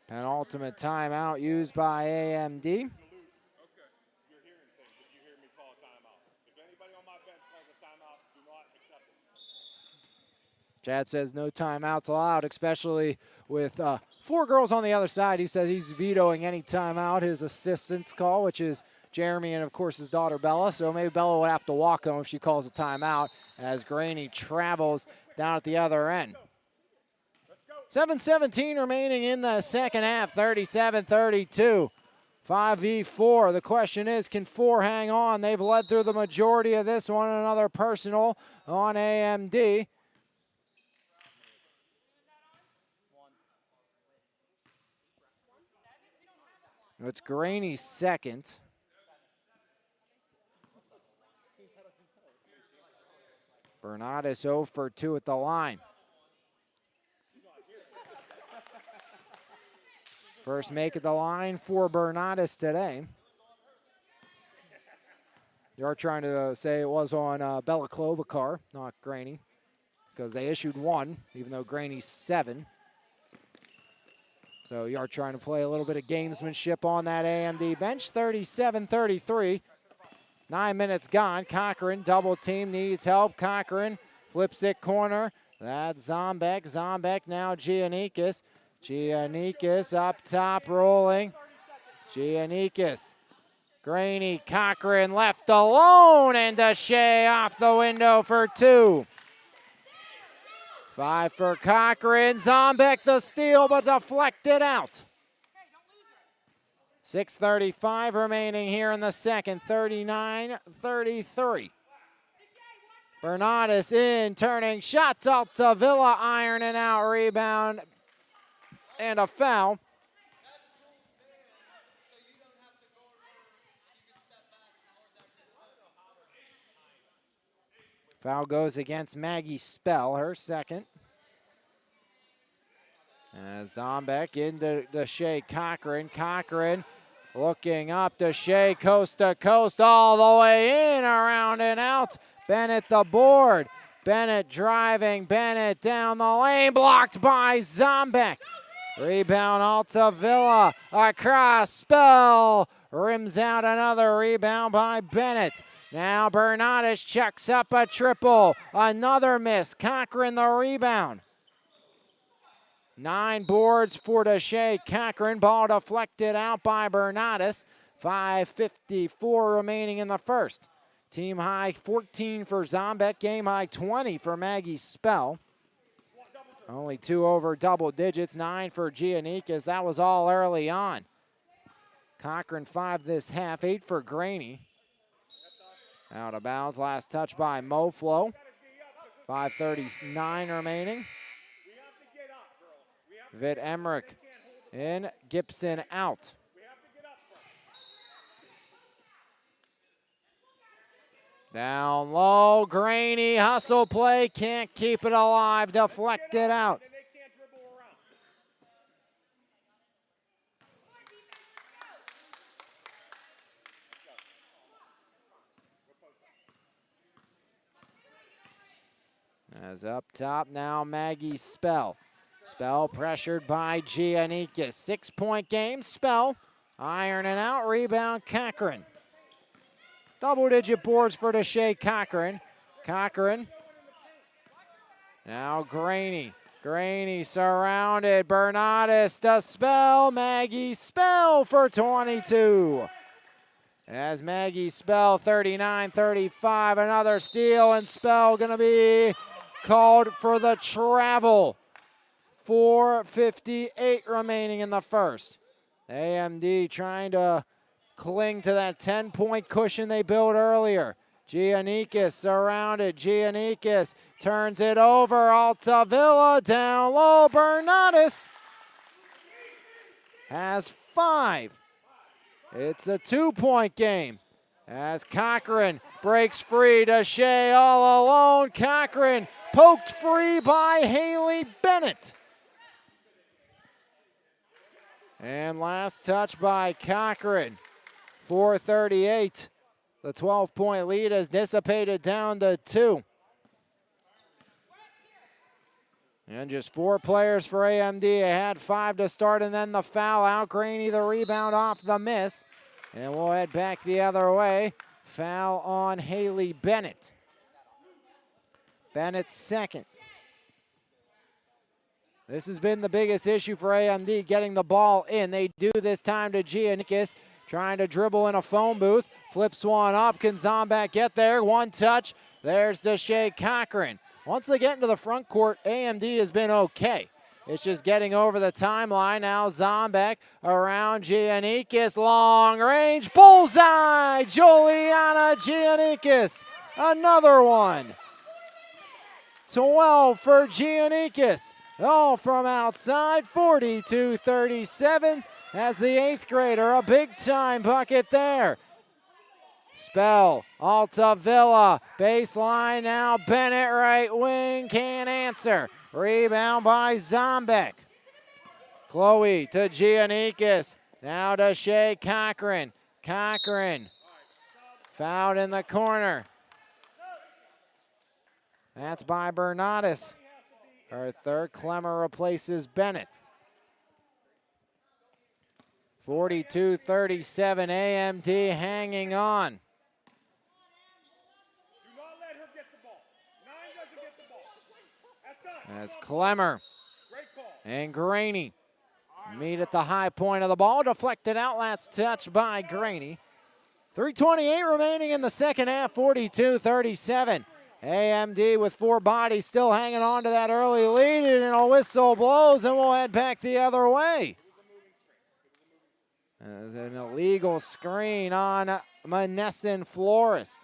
Penultimate timeout used by AMD. Okay, you're hearing things if you hear me call a timeout. If anybody on my bench calls a timeout, do not accept it. Chad says no timeouts allowed, especially with 4 girls on the other side. He says he's vetoing any timeout. His assistant's call, which is Jeremy and, of course, his daughter Bella. So maybe Bella would have to walk home if she calls a timeout as Graney travels down at the other end. 7:17 remaining in the second half, 37-32. 5v4. The question is, can 4 hang on? They've led through the majority of this one. Another personal on AMD. It's Graney's second. Bernardis 0 for 2 at the line. First make at the line for Bernardis today. You're trying to say it was on Bella Klobuchar, not Graney, because they issued 1, even though Graney's 7. So you're trying to play a little bit of gamesmanship on that AMD bench. 37-33. 9 minutes gone. Cochran, double team, needs help. Cochran flips it corner. That's Zombek. Zombek now Giannikis. Giannikis up top rolling. Giannikis. Graney, Cochran left alone, and Deshae off the window for 2. 5 for Cochran. Zombek the steal, but deflected out. 6:35 remaining here in the second, 39-33. Bernardus in, turning shot, Altavilla ironing out, rebound, and a foul. Foul goes against Maggie Spell, her second. As Zombeck into Deshae Cochran. Cochran looking up, Deshae coast to coast, all the way in, around and out. Bennett the board. Bennett driving, Bennett down the lane, blocked by Zombeck. Rebound Altavilla, across, Spell, rims out another rebound by Bennett. Now Bernardus checks up a triple, another miss, Cochran the rebound. 9 boards for Deshae Cochran, ball deflected out by Bernardus. 5:54 remaining in the first. Team high 14 for Zombeck, game high 20 for Maggie Spell. Only 2 over double digits, 9 for Giannikis. That was all early on. Cochran 5 this half, 8 for Graney. Out of bounds, last touch by Moflo. 5:39 remaining. Vid Emmerich in, Gibson out. Down low, Graney, hustle play, can't keep it alive, deflected out. As up top now, Maggie Spell. Spell pressured by Giannikis. 6-point game, Spell ironing out, rebound Cochran. Double-digit boards for Deshae Cochran. Cochran. Now Graney. Graney surrounded. Bernardus to Spell. Maggie Spell for 22. As Maggie Spell, 39-35. Another steal, and Spell going to be called for the travel. 4:58 remaining in the first. AMD trying to cling to that 10-point cushion they built earlier. Giannikis surrounded. Giannikis turns it over. Altavilla down low. Bernardus has 5. It's a 2-point game. As Cochran breaks free. Deshae all alone. Cochran poked free by Haley Bennett. And last touch by Cochran. 4:38. The 12-point lead has dissipated down to 2. And just 4 players for AMD. They had 5 to start, and then the foul out. Graney the rebound off the miss. And we'll head back the other way. Foul on Haley Bennett. Bennett's second. This has been the biggest issue for AMD, getting the ball in. They do this time to Giannikis. Trying to dribble in a phone booth. Flips one up. Can Zombeck get there? One touch. There's Deshae Cochran. Once they get into the front court, AMD has been okay. It's just getting over the timeline. Now Zombeck around Giannikis. Long range. Bullseye! Juliana Giannikis. Another one. 12 for Giannikis. All from outside. 42-37. As the 8th grader, a big-time bucket there. Spell, Altavilla, baseline now, Bennett right wing, can't answer. Rebound by Zombeck. Chloe to Giannikis, now to Shea Cochran. Cochran, fouled in the corner. That's by Bernardus. Her third, Clemmer replaces Bennett. 42-37, AMD hanging on. Do not let her get the ball. 9 doesn't get the ball. That's us. As Clemmer and Graney meet at the high point of the ball. Deflected out, last touch by Graney. 3:28 remaining in the second half, 42-37. AMD with 4 bodies still hanging on to that early lead, and a whistle blows, and we'll head back the other way. There's an illegal screen on Monessen Florist.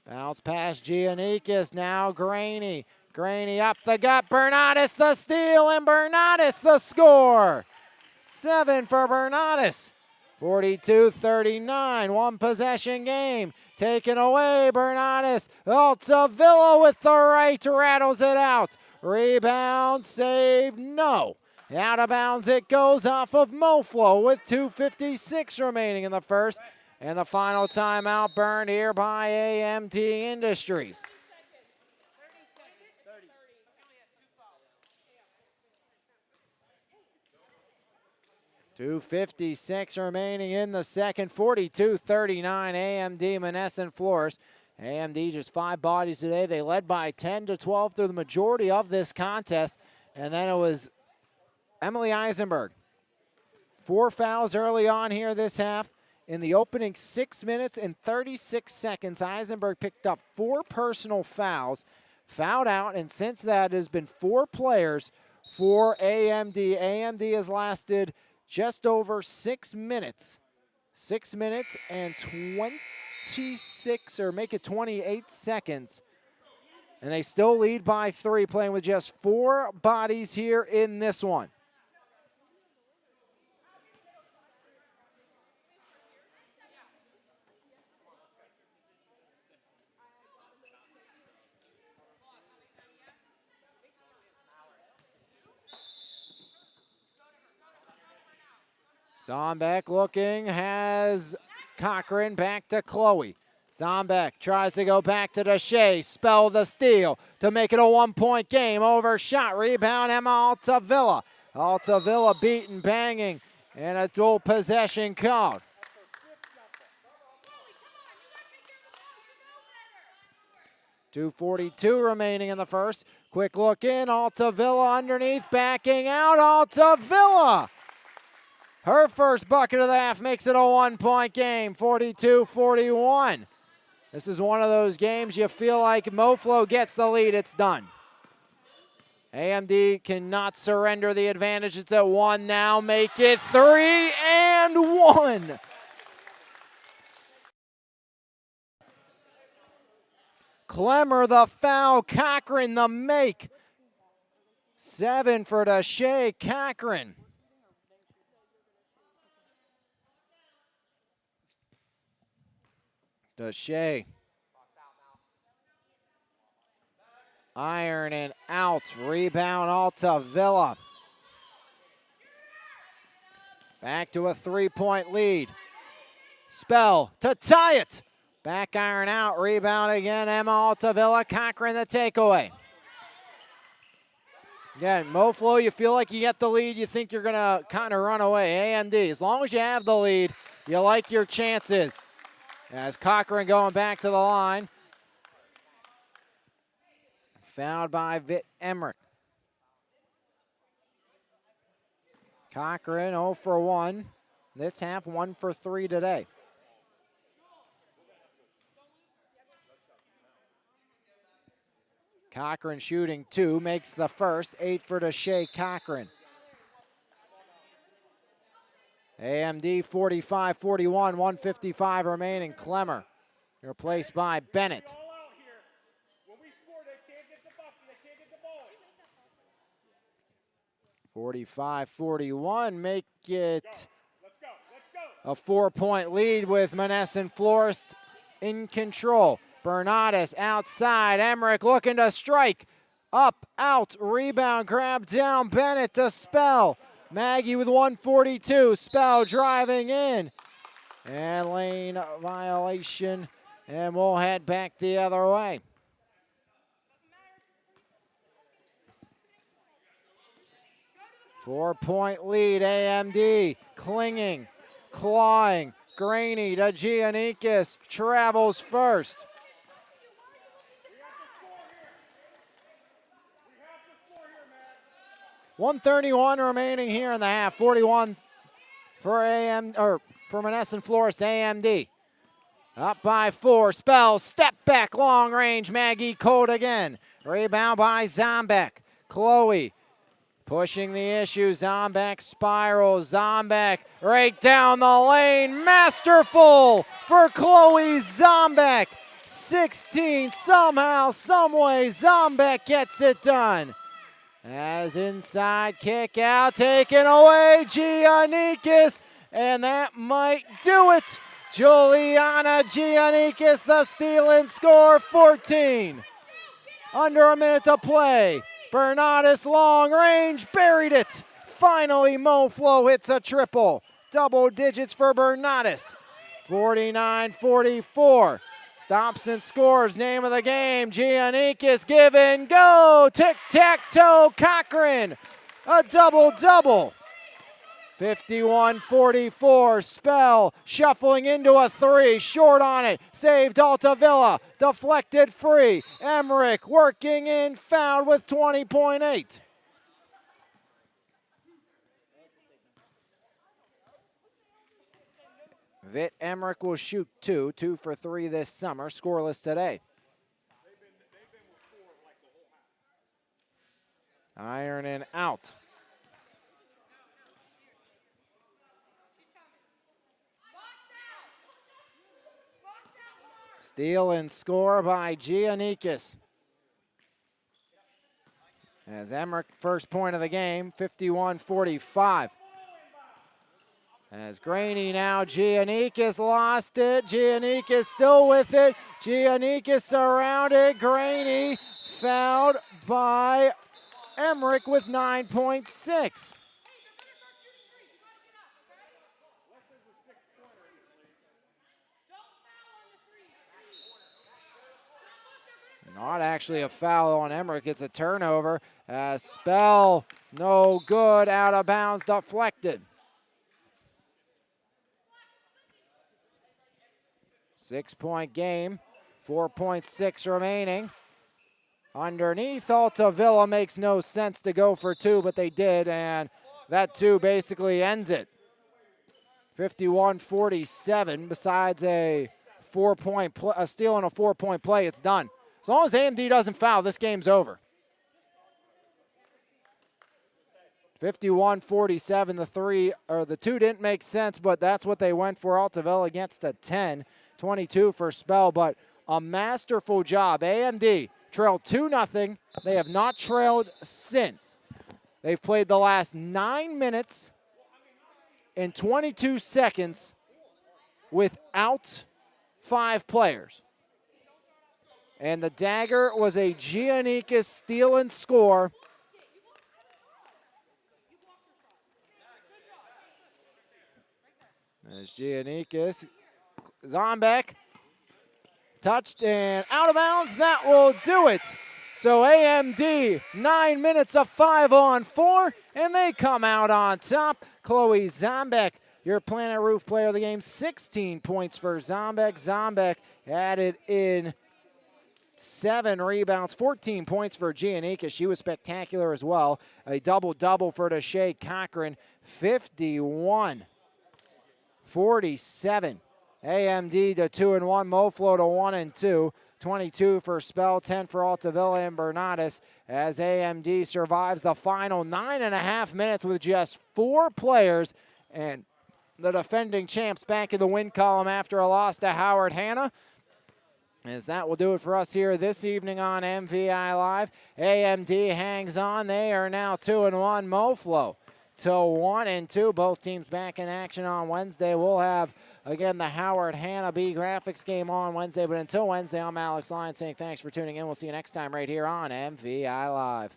Bounce past Giannikis, now Graney. Graney up the gut, Bernardis the steal, and Bernardis the score. 7 for Bernardis. 42-39, one possession game. Taken away, Bernardis. Altavilla with the right, rattles it out. Rebound, save, no. Out of bounds it goes off of Moflo with 2:56 remaining in the first. And the final timeout burned here by AMD Industries. 2:56 remaining in the second. 42-39 AMD Monessen Florist. AMD just 5 bodies today. They led by 10-12 through the majority of this contest. And then it was Emily Eisenberg. 4 fouls early on here this half. In the opening 6 minutes and 36 seconds, Eisenberg picked up 4 personal fouls, fouled out, and since that has been 4 players for AMD. AMD has lasted just over 6 minutes. 6 minutes and 26, or make it 28 seconds. And they still lead by 3, playing with just 4 bodies here in this one. Zombek looking, has Cochran back to Chloe. Zombek tries to go back to Deshay, spell the steal to make it a 1-point game. Overshot, rebound, Emma Altavilla. Altavilla beaten, banging, and a dual possession called. .242 remaining in the first. Quick look in, Altavilla underneath, backing out, Altavilla. Her first bucket of the half makes it a 1-point game, 42-41. This is one of those games you feel like Moflo gets the lead, it's done. AMD cannot surrender the advantage. It's at 1 now, make it 3 and 1. Clemmer the foul, Cochran the make. 7 for Deshay, Cochran. Deshay. Iron and out. Rebound Altavilla. Back to a 3-point lead. Spell to tie it. Back iron out. Rebound again. Emma Altavilla. Cochran the takeaway. Again, Moflo, you feel like you get the lead. You think you're going to kind of run away. AMD, as long as you have the lead, you like your chances. As Cochran going back to the line. Fouled by Vitt Emmerich. Cochran 0 for 1. This half 1 for 3 today. Cochran shooting 2, makes the first. 8 for Deshay Cochran. AMD 45-41, 1:55 remaining. Clemmer replaced by Bennett. 45-41, make it a 4-point lead with Monessen Florist in control. Bernardis outside, Emmerich looking to strike. Up, out, rebound, grab down, Bennett to Spell. Maggie with 142, Spell driving in. And lane violation, and we'll head back the other way. Four-point lead, AMD, clinging, clawing. Graney to Giannikis, travels first. .131 remaining here in the half. 41 for Monessen Florist. AMD up by 4. Spell, step back, long range. Maggie cold again. Rebound by Zombek. Chloe Pushing the issue, Zombek spirals, Zombek right down the lane, masterful for Chloe Zombek. 16, somehow, someway, Zombek gets it done. As inside kick out, taken away, Giannikis, and that might do it. Juliana Giannikis, the steal and score, 14. Under a minute to play. Bernardis long range, buried it. Finally, Moflo hits a triple. Double digits for Bernardis. 49-44. Stops and scores, name of the game. Giannikis, give and go. Tic-tac-toe, Cochran. A double-double. 51-44, Spell shuffling into a three, short on it, saved Altavilla, deflected free, Emmerich working in, fouled with 20.8. Vit Emmerich will shoot two for three this summer, scoreless today. Iron and out. Steal and score by Giannikis. As Emmerich, first point of the game, 51-45. As Graney now, Giannikis lost it. Giannikis still with it. Giannikis surrounded. Graney fouled by Emmerich with 9.6. Not actually a foul on Emmerich, it's a turnover. Spell, no good, out of bounds, deflected. 6-point game, 4.6 remaining. Underneath, Altavilla makes no sense to go for two, but they did, and that two basically ends it. 51-47, besides a steal and a 4-point play, it's done. As long as AMD doesn't foul, this game's over. 51-47, the two didn't make sense, but that's what they went for. Altavilla against a 10, 22 for Spell, but a masterful job. AMD trailed 2-0. They have not trailed since. They've played the last 9 minutes and 22 seconds without 5 players. And the dagger was a Giannikis steal and score. There's Giannikis. Zombek touched and out of bounds. That will do it. So AMD, 9 minutes of 5-on-4, and they come out on top. Chloe Zombek, your Planet Roof player of the game, 16 points for Zombek. Zombek added in 7 rebounds, 14 points for Giannikis. She was spectacular as well. A double-double for Deshae Cochran, 51-47. AMD to 2-1, Moflo to 1-2. 22 for Spell, 10 for Altavilla and Bernardis as AMD survives the final 9.5 minutes with just 4 players, and the defending champs back in the win column after a loss to Howard Hanna. As that will do it for us here this evening on MVI Live. AMD hangs on. They are now 2-1. Moflo to 1-2. Both teams back in action on Wednesday. We'll have, again, the Howard Hanna B graphics game on Wednesday. But until Wednesday, I'm Alex Lyon saying thanks for tuning in. We'll see you next time right here on MVI Live.